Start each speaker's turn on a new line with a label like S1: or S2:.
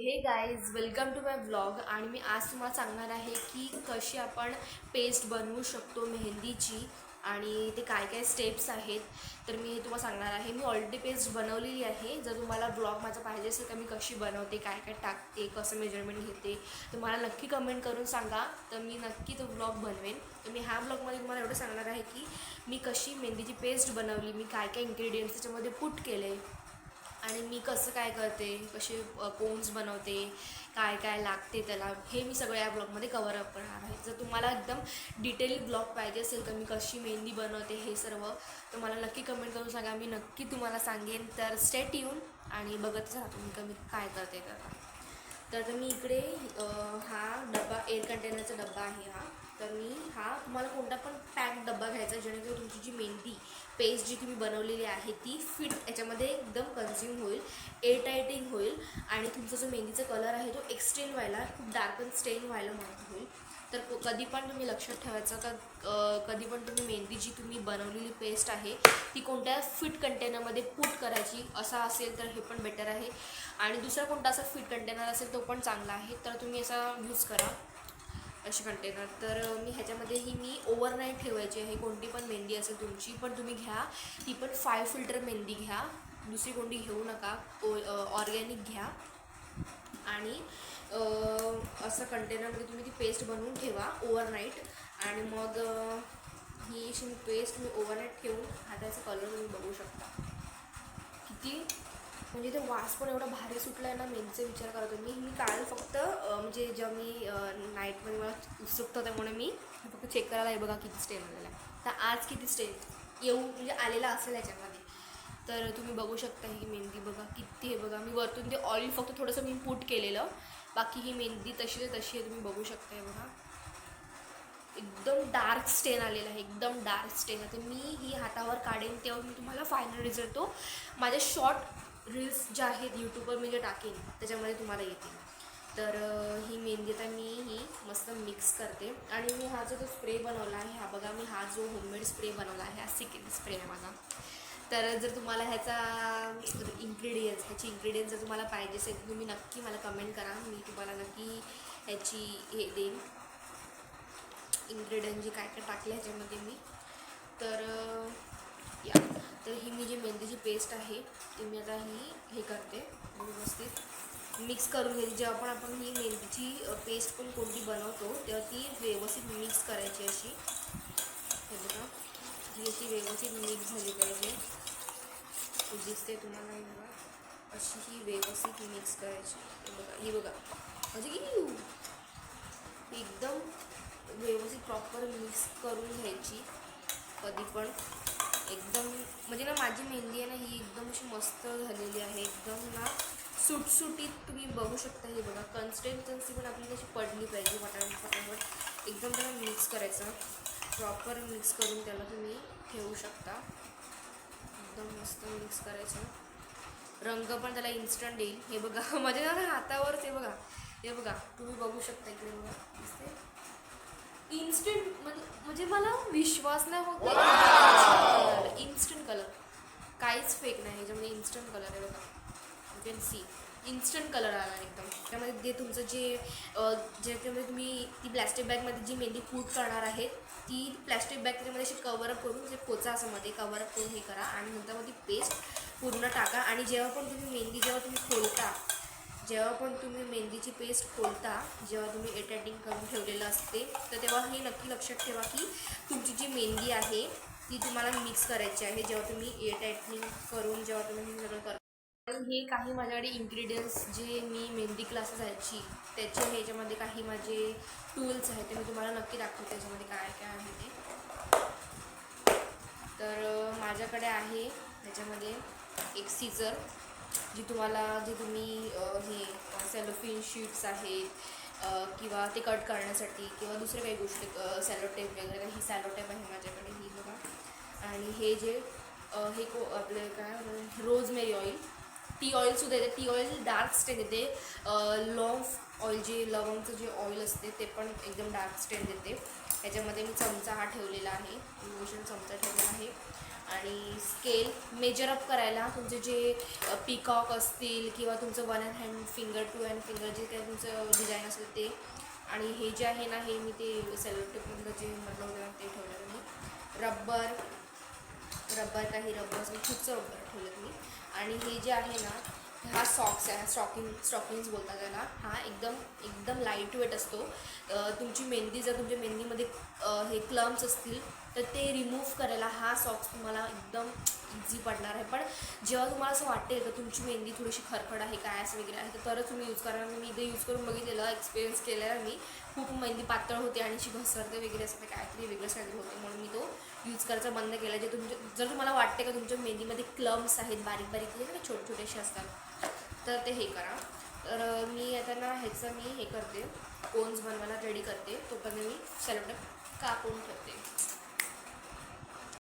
S1: हे guys welcome to my vlog. आणि मी आज तुम्हाला सांगणार आहे की कशी आपण पेस्ट बनवू शकतो मेहंदीची आणि ते काय काय स्टेप्स आहेत. तर मी हे तुम्हाला सांगणार आहे. मी ऑलरेडी पेस्ट बनवलेली आहे. जर तुम्हाला ब्लॉग माझा पाहिजे असेल तर मी कशी बनवते, काय काय टाकते, कसं मेजरमेंट घेते, तर मला नक्की कमेंट करून सांगा. तर मी नक्की तो ब्लॉग बनवेन. तर मी ह्या ब्लॉगमध्ये तुम्हाला एवढं सांगणार आहे की मी कशी मेहंदीची पेस्ट बनवली, मी काय काय इन्ग्रेडियंट्स त्याच्यामध्ये पुट केले आणि मी कसं काय करते, कसे कोन्स बनवते, काय काय लागते त्याला, हे मी सगळं या ब्लॉगमध्ये कवर अप करणार आहे. जर तुम्हाला एकदम डिटेल ब्लॉग पाहिजे असेल तर मी कशी मेहंदी बनवते हे सर्व, तर मला नक्की कमेंट करून सांगा. मी नक्की तुम्हाला सांगेन. तर स्टे ट्यून आणि बघतच राहा तुम्ही कमी काय करते त्याला. तर मी इकडे हा डबा एअर कंटेनरचा डबा आहे हा. तर मी हा तुम्हाला कोणता पण पॅक डबा घ्यायचा जेणेकरून तुमची जी मेहंदी पेस्ट जी तुम्ही बनवलेली आहे ती फिट याच्यामध्ये एकदम कन्झ्युम होईल, एअर टायटिंग होईल आणि तुमचा जो मेहंदीचा कलर आहे तो एक्सटेंड व्हायला, खूप डार्कन स्टेन व्हायला मदत होईल. तर कधी पण तुम्ही लक्षात ठेवायचं का कधी पण तुम्ही मेहंदी जी तुम्ही बनवलेली पेस्ट आहे ती कोणत्या फिट कंटेनरमध्ये पुट करायची, असा असेल तर हे पण बेटर आहे. आणि दुसरा कोणता असा फिट कंटेनर असेल तो पण चांगला आहे, तर तुम्ही असा यूज करा असे कंटेनर. तर ह्याच्यामध्येही मी ओव्हरनाईट ठेवायची आहे. कोणती पण मेहंदी असेल तुमची, पण तुम्ही घ्या ती पण 5 फिल्टर मेहंदी घ्या, दुसरी कोणती घेऊ नका, ऑर्गॅनिक घ्या. आणि असं कंटेनरमध्ये तुम्ही ती पेस्ट बनवून ठेवा ओव्हरनाईट. आणि मग ही अशी पेस्ट मी ओव्हरनाईट ठेवून हाताचा कलर तुम्ही बघू शकता किती, म्हणजे ते वास पण एवढा भारी सुटला आहे ना मेहंदीचा. विचार करत होते मी काल फक्त म्हणजे जेव्हा मी नाईटमध्ये मला उत्सुकता त्यामुळे मी फक्त चेक करायला, हे बघा किती स्टेन आलेला आहे. तर आज किती स्टेन म्हणजे आलेला असेल याच्यामध्ये. तर तुम्ही बघू शकता ही मेहंदी बघा किती, हे बघा मी वरतून ते ऑइल फक्त थोडंसं मी पुट केलेलं, बाकी ही मेहंदी तशी तशी आहे. तुम्ही बघू शकता हे बघा एकदम डार्क स्टेन आलेला आहे, एकदम डार्क स्टेन. आता मी ही हातावर काढेन तेव्हा मी तुम्हाला फायनल रिझल्ट तो माझ्या शॉर्ट रील्स ज्या आहेत यूट्यूबवर मी जे टाकेन त्याच्यामध्ये तुम्हाला येतील. तर ही मेहंदी आता मी ही मस्त मिक्स करते. आणि मी हा जो स्प्रे बनवला आहे, हा बघा मी हा जो होममेड स्प्रे बनवला आहे, हा सिक्रेट स्प्रे आहे माझा. तर जर तुम्हाला ह्याची इंग्रेडियंट्स जर तुम्हाला पाहिजे असेल तर तुम्ही नक्की मला कमेंट करा. मी तुम्हाला नक्की ह्याची हे देईन, इन्ग्रेडियंट जे काय काय टाकले ह्याच्यामध्ये मी. तर तर ही मी जी मेहंदीची पेस्ट आहे ती मी आता हे करते, व्यवस्थित मिक्स करून घ्यायची. जेव्हा पण आपण ही मेहंदीची पेस्ट पण कोणती बनवतो तेव्हा ती व्यवस्थित मिक्स करायची अशी. हे बघा ही अशी व्यवस्थित मिक्स झाली पाहिजे, दिसते तुम्हाला हे बघा, अशी ही व्यवस्थित मिक्स करायची. हे बघा म्हणजे की एकदम व्यवस्थित प्रॉपर मिक्स करून घ्यायची. कधी पण एकदम म्हणजे ना माझी मेहंदी आहे ना ही एकदम अशी मस्त झालेली आहे, एकदम ना सुटसुटीत. तुम्ही बघू शकता हे बघा कन्सिस्टन्सी पण आपली कशी पडली पाहिजे फटाफट. एकदम त्याला मिक्स करायचं, प्रॉपर मिक्स करून त्याला तुम्ही ठेवू शकता. एकदम मस्त मिक्स करायचं, रंग पण त्याला इन्स्टंट येईल. हे बघा माझ्या ना हातावर ते बघा, हे बघा तुम्ही बघू शकता इकडे बघा दिसते इन्स्टंट. म्हणजे मला विश्वास नाही होत कलर, इन्स्टंट कलर, काहीच फेक नाही ह्याच्यामध्ये. इन्स्टंट कलर आहे बघा, you can see instant colour आला एकदम. त्यामध्ये जे तुमचं ज्याच्यामध्ये तुम्ही ती प्लॅस्टिक बॅगमध्ये जी मेहंदी पुट करणार आहे ती प्लॅस्टिक बॅग त्याच्यामध्ये अशी कवरअप करून, जे पोचा असं मध्ये कवरअप करून हे करा. आणि नंतर मग ती पेस्ट पूर्ण टाका. आणि जेव्हा पण तुम्ही मेहंदी जेव्हा पण तुम्ही मेहंदीची पेस्ट खोलता, जेव्हा तुम्ही एडिटिंग करून ठेवलेलं असते, तर तेव्हा हे नक्की लक्षात ठेवा की तुमची जी मेहंदी आहे ती तुम्हाला मिक्स करायची आहे जेव्हा तुम्ही एडिटिंग करून, जेव्हा तुम्ही हे सगळं करता. आणि हे काही माझ्याकडे इन्ग्रेडियंट्स जे मी मेहंदी क्लासेस जायची त्याचे ह्याच्यामध्ये काही माझे टूल्स आहेत ते मी तुम्हाला नक्की दाखवते त्याच्यामध्ये काय काय आहे ते. तर माझ्याकडे आहे ह्याच्यामध्ये एक सीझर, जी तुम्ही हे सेलोफिन शीट्स आहेत किंवा ते कट करण्यासाठी किंवा दुसऱ्या काही गोष्टी, सॅलोटेप वगैरे, ही सॅलोटेप आहे माझ्याकडे ही बघा. आणि हे जे हे आपलं काय रोजमेरी ऑइल, टी ऑइलसुद्धा येते. टी ऑइल डार्क स्टेन देते. लॉंग ऑइल जे लवंगचं जे ऑइल असते ते पण एकदम डार्क स्टेन देते. याच्यामध्ये मी चमचा हा ठेवलेला आहे, इमोशन चमचा ठेवलेला आहे. आणि स्केल मेजरअप करायला तुमचे जे पिकॉक असतील किंवा तुमचं 1 हँड फिंगर 2 हँड फिंगर जे काही तुमचं डिझाईन असेल ते. आणि हे जे आहे ना हे मी ते सेलो टेपमधलं जे म्हटलं होतं ते ठेवलं मी. रबर काही रबर असेल खूपचं रबर ठेवलं मी. आणि हे जे आहे ना हा सॉक्स आहे, स्टॉकिंग्स बोलतात त्याला. हा एकदम लाईट वेट असतो. तुमची मेहंदी जर तुमच्या मेहंदीमध्ये हे क्लम्स असतील तर ते रिमूव्ह करायला हा सॉक्स तुम्हाला एकदम इझी पडणार आहे. पण जेव्हा तुम्हाला असं वाटेल का तुमची मेहंदी थोडीशी खरखड आहे काय असं वगैरे आहे तरच तुम्ही यूज करा. मी इथे यूज करून बघितलेलं, एक्सपिरियन्स केलेला मी. खूप मेहंदी पातळ होते आणि अशी घसरते वगैरे असं काहीतरी वेगळंच काहीतरी होते, म्हणून मी तो यूज करायचा बंद केला. जे जर तुम्हाला वाटते का तुमच्या मेहंदीमध्ये क्लम्स आहेत बारीक बारीक हे छोटे छोटेसे असतात तर ते हे करा. तर मी आता ना ह्याचं मी हे करते, कोन्स बनवायला रेडी करते. तोपर्यंत मी सेलो टेप कापून ठेवते.